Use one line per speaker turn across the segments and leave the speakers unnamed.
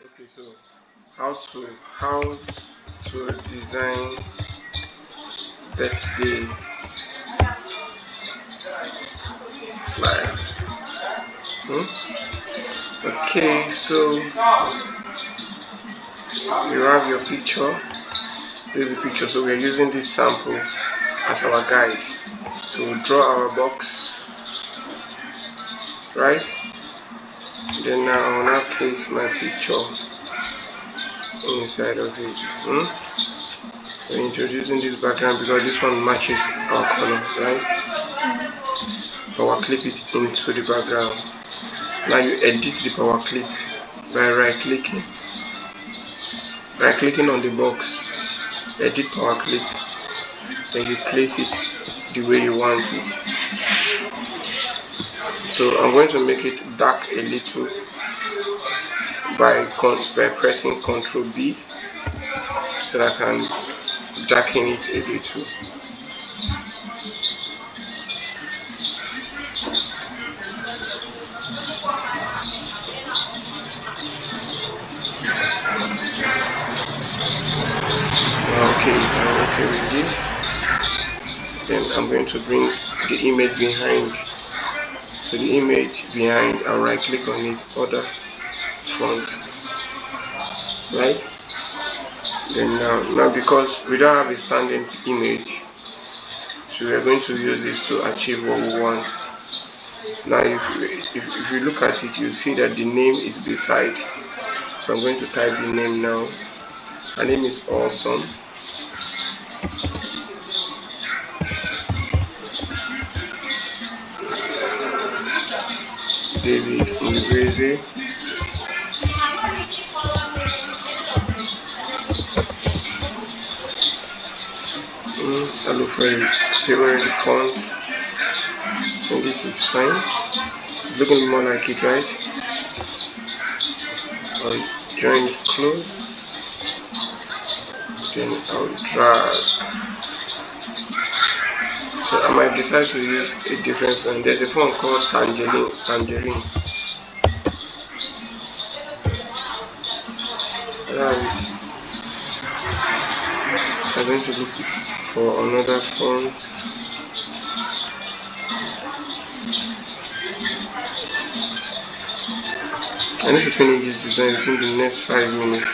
Okay, so how to design birthday flyer. Okay, so you have your picture. This is the picture. So we are using this sample as our guide. So we'll draw our box, right? Then now I'll now place my picture inside of it. We're introducing this background because this one matches our color, right? Power clip it into the background. Now you edit the power clip by right clicking on the box, edit power clip, then you place it the way you want it. So I'm going to make it dark a little by pressing Ctrl B so that I can darken it a little. Okay, I'm okay with this. Then I'm going to bring the image behind. So the image behind, I'll right click on it, other front, right? Then now because we don't have a standing image, so we are going to use this to achieve what we want. Now if you look at it, you see that the name is beside. So I'm going to type the name now. Her name is Awesome. David Nibeze. I look for a favorite font, and this is fine. Looking more like it, right? I'll join it close, then I'll drag. So I might decide to use a different font. There's a font called Tangerine. I'm going to look for another font. I need to finish this design within the next 5 minutes.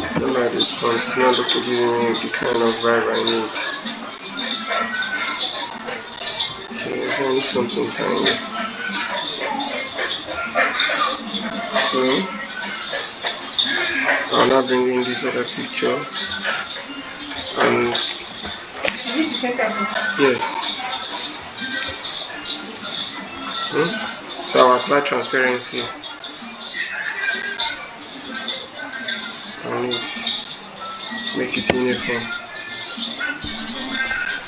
I don't like this font. It's not giving me the kind of vibe I need. Okay, I need something tiny. So I'll now bring in this other picture. And yes. So I'll apply transparency and make it uniform.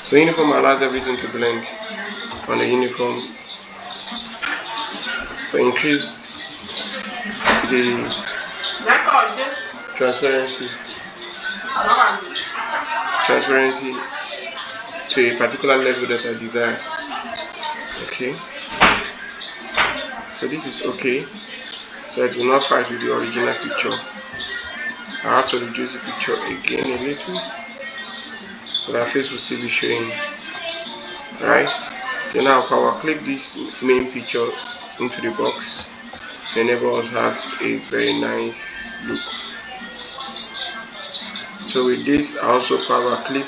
So uniform allows everything to blend on the uniform. So increase the transparency to a particular level that I desire. Okay. So this is okay. So it will not fight with the original picture. I have to reduce the picture again a little, so that face will still be showing. Right? Then I'll power clip this main picture into the box to enable us to have a very nice look. So with this, I also power clip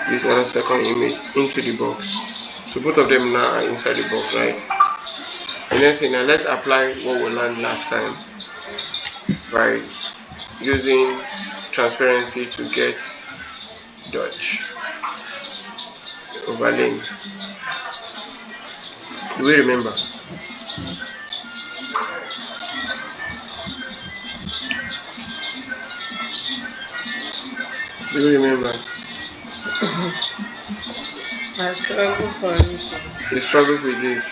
this other second image into the box. So both of them now are inside the box, right? The next thing, now let's apply what we learned last time by using transparency to get Dutch overlaying. Do we remember? Do we remember?
I struggle for it.
You struggle with this.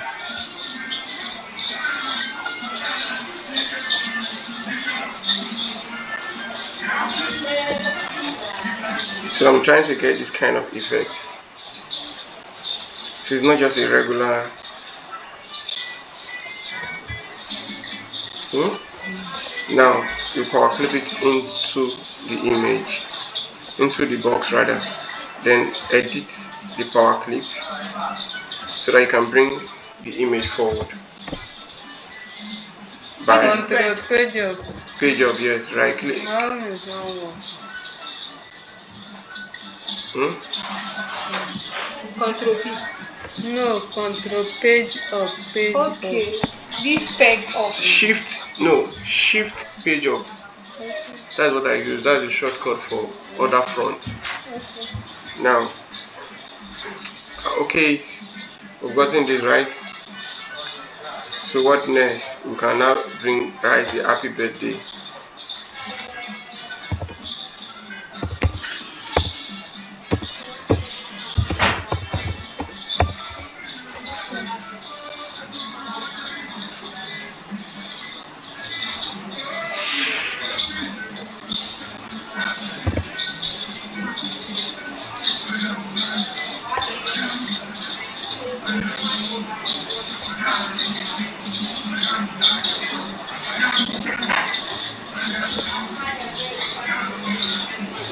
So I'm trying to get this kind of effect. So it's not just a regular. Now you power clip it into the image, into the box rather. Then edit the power clip so that you can bring the image forward. By
Control page up.
page up, yes, right click.
How is one work?
Control P.
No, control page up, page
Okay.
up.
This peg up.
Shift page up.
Okay.
That's what I use. That's the shortcut for other front.
Okay.
Now, okay, we've gotten this right. So what next? We can now write the happy birthday.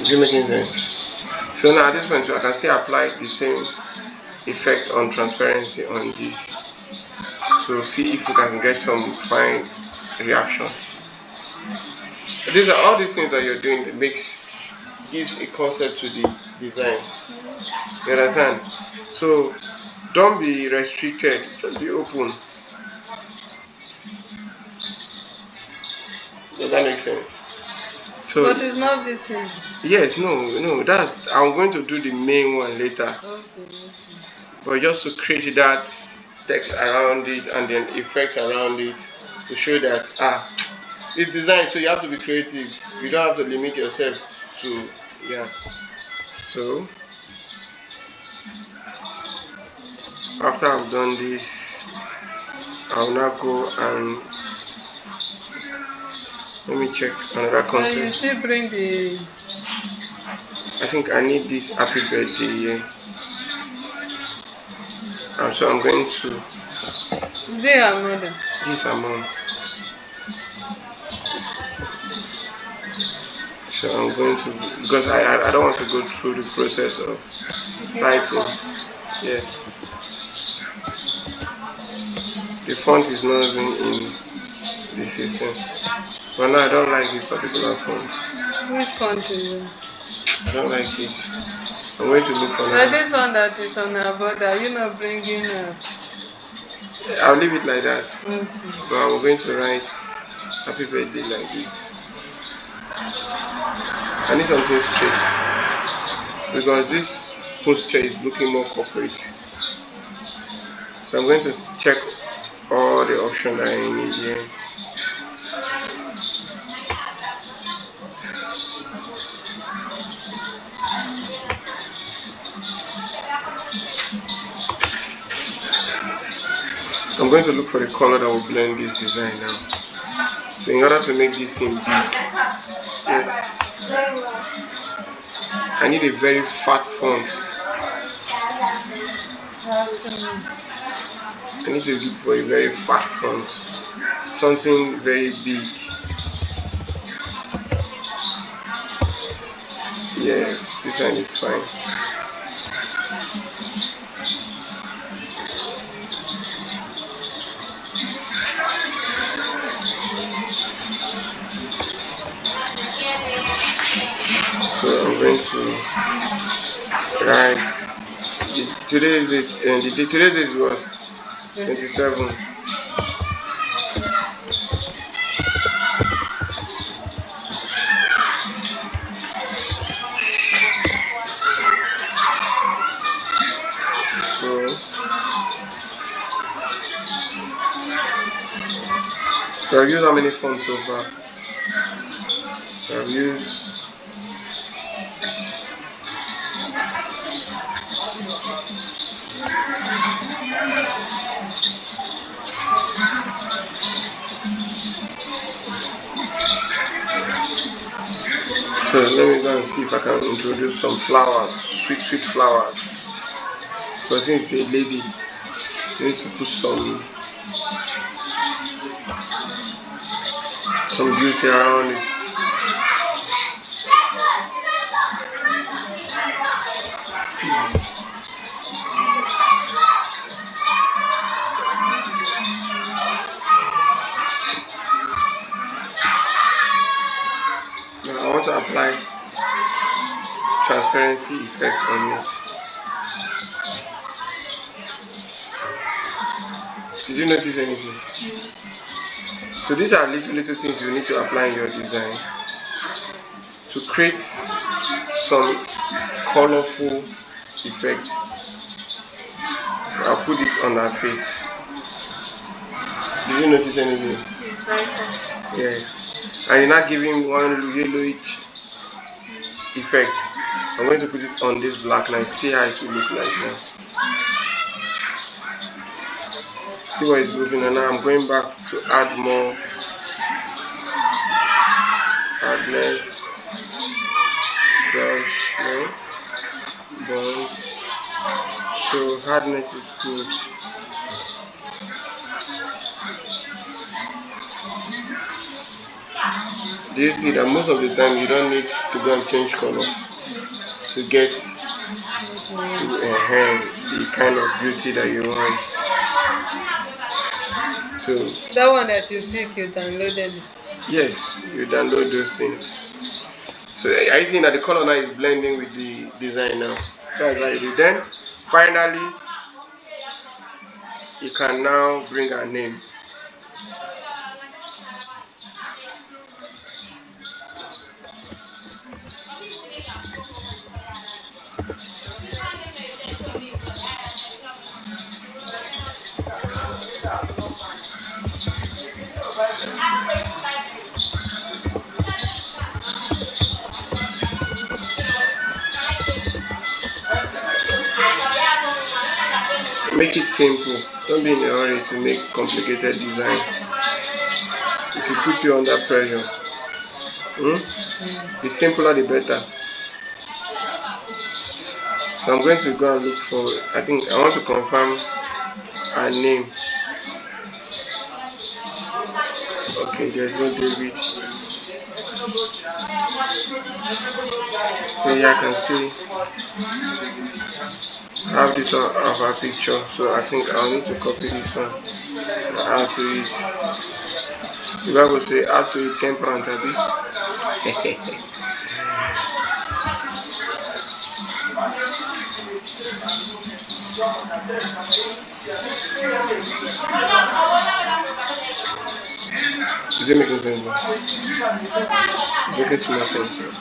Is it making sense? So now at this point, I can still apply the same effect on transparency on this. So see if we can get some fine reaction. These are all these things that you're doing that gives a concept to the design. You understand? So don't be restricted, just be open. Does that make sense? So
But it's not visible.
yes, no, that's I'm going to do the main one later.
Okay.
But just to create that text around it and then effect around it to show that it's designed, so you have to be creative. You don't have to limit yourself to So after I've done this, I'll now go and let me check another
But you
concept.
still bring the.
I think I need this happy birthday here. So I'm going to
Is it your mother?
this amount. So I'm going to, because I don't want to go through the process of typing. Yes, the font is not even in the system. But no, I don't like this particular font.
Which font is it?
I don't like it. I'm going to look for
But
another.
this one that is on her border, you not bringing her.
I'll leave it like that.
Okay.
But I'm going to write happy birthday like this. I need something straight because this posture is looking more corporate. So I'm going to check all the options that I need here. I'm going to look for the color that will blend this design now. So in order to make this thing big, yes, I need a very fat font. I need to look for a very fat font. Something very big. Yeah, this one is fine. So I'm going to write. Today's date, and today's date is what? 27. So I've used how many fonts so far? So I've used So let me go and see if I can introduce some flowers, sweet flowers. because since it's a lady, you need to put some beauty around it. Now I want to apply transparency effect on it. Did you notice anything? So these are little things you need to apply in your design to create some colorful effect. I'll put it on her face. Did you notice anything?
It's brighter.
Yes. And you're not giving one yellowish effect. I'm going to put it on this black now. See how it will look like now. See what it's moving, and now I'm going back to add more hardness, brush, no, bonds. So hardness is good. Do you see that most of the time you don't need to go and change color to get the kind of beauty that you want? So
That one that you pick, you downloaded it.
yes, you download those things. So are you seeing that the color now is blending with the design now? That's how you do. Then finally you can now bring a name. Make it simple. Don't be in a hurry to make complicated design. It will put you under pressure. The simpler the better. So I'm going to go and look for, I think I want to confirm her name. Okay, there's no David. So yeah, I can still have this one of our picture. So I think I'll need to copy this one. Add to it. The Bible say add to it temperament a bit. Is it making sense now? It's making small sense now.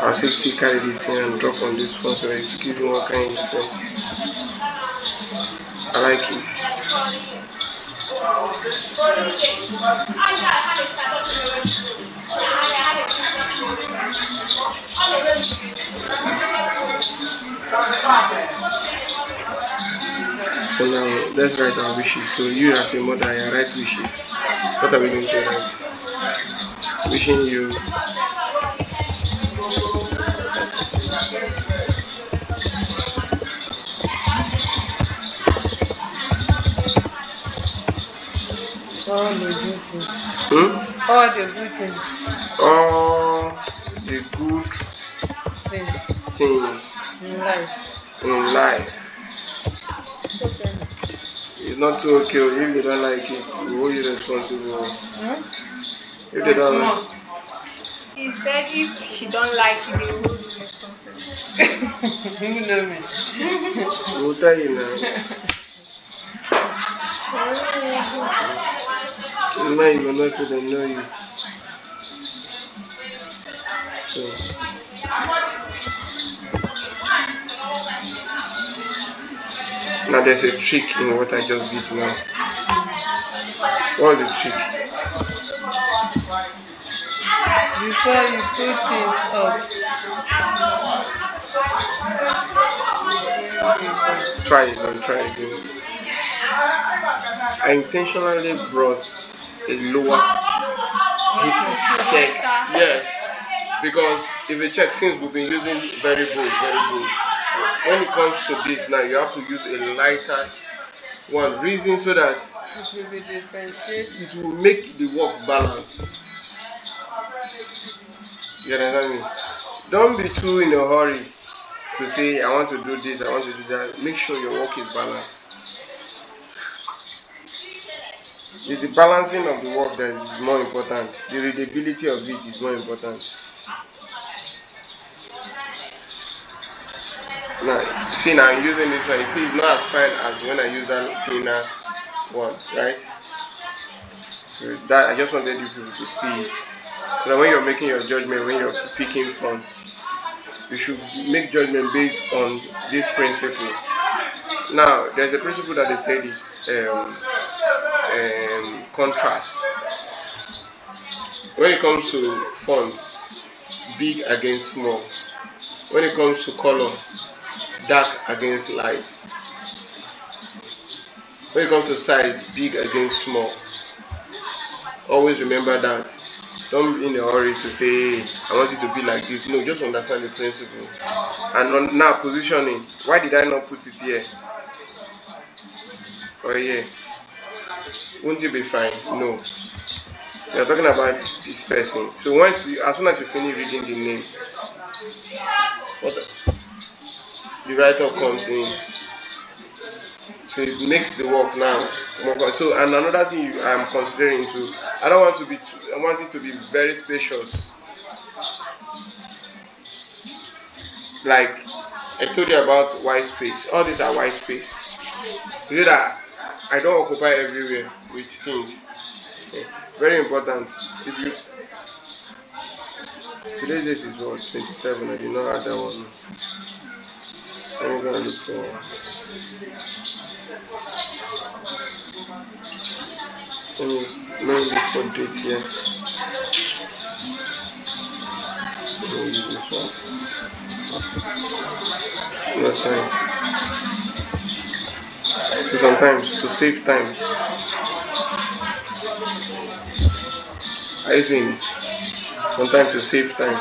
I'll still carry this here and drop on this one so that it gives me one kind of sense. I like it. So now let's write our wishes. So you as a mother, I write wishes. What are we going to write? Wishing you
All the good things.
hmm?
All the good things.
All the good
Things
things
in life.
in life.
It's okay.
It's not too okay if they don't like it. We hold you responsible. If they
That's
don't
small.
like
He said if she don't like it, they will hold you responsible.
You know me.
we'll tell you now. Now you will not say they know you. So now there's a trick in what I just did now. What's the trick?
Before you put things up, you bring it down.
Try again, try again. I intentionally brought a lower
Okay.
check. Yes. Because if you check, since we've been using very bold, when it comes to this now, you have to use a lighter one. Reason so that
It will be differentiate.
it will make the work balance. You understand me? Don't be too in a hurry to say I want to do this, I want to do that. Make sure your work is balanced. It's the balancing of the work that is more important. The readability of it is more important. Now, see now I'm using this one. You see, it's not as fine as when I use that thinner one, right? So that I just wanted you people to see it. So that when you're making your judgment, when you're picking fonts, you should make judgment based on this principle. Now, there's a principle that they say is contrast. When it comes to fonts, big against small. When it comes to color, dark against light. When it comes to size, big against small. Always remember that. Don't be in a hurry to say, I want it to be like this. No, just understand the principle. And now, positioning. Why did I not put it here? Or here? Won't it be fine? No. We are talking about this person. So once you, as soon as you finish reading the name, what the writer comes in. So it makes the work now more. So and another thing I'm considering too, I don't want to be. I want it to be very spacious. Like I told you about white space. All these are white space. So that I don't occupy everywhere with things. Okay. Very important. If you today's date is what 27. I did not add that one. I'm gonna look for. Let me look for date here. Let me use this one. No time. So sometimes to save time, I think sometimes to save time,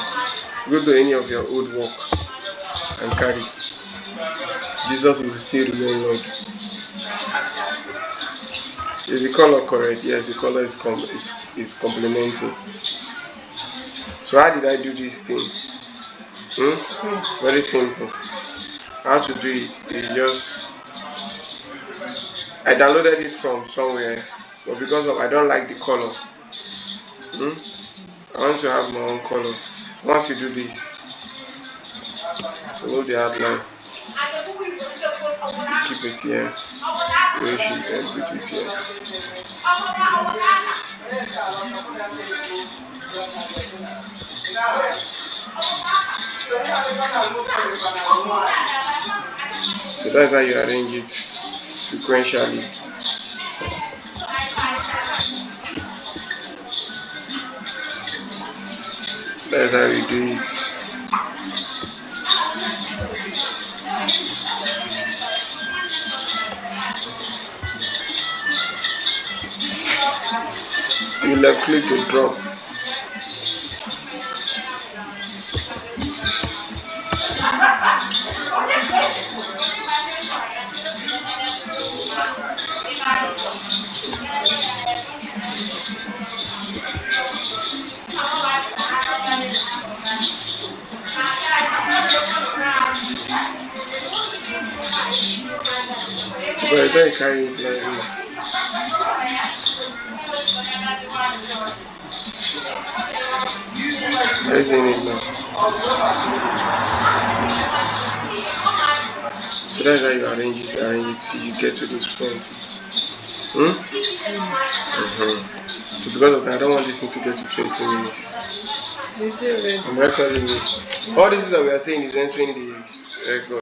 go to any of your old work and carry. Jesus will still remain Lord. Is the color correct? Yes, the color is complementing. So how did I do this thing? Very simple. How to do it is just I downloaded it from somewhere, but because of I don't like the color, I want to have my own color. Once you do this, remove the outline, keep it here, erase it and put it here. So that's how you arrange it sequentially. That's how you do it. You left click to drop. But I don't carry it like this. Isn't it now? So that's how you arrange it till you get to this point. So because of that, I don't want this thing to get to 20 minutes. I'm recording it. All this that we are saying is entering the record.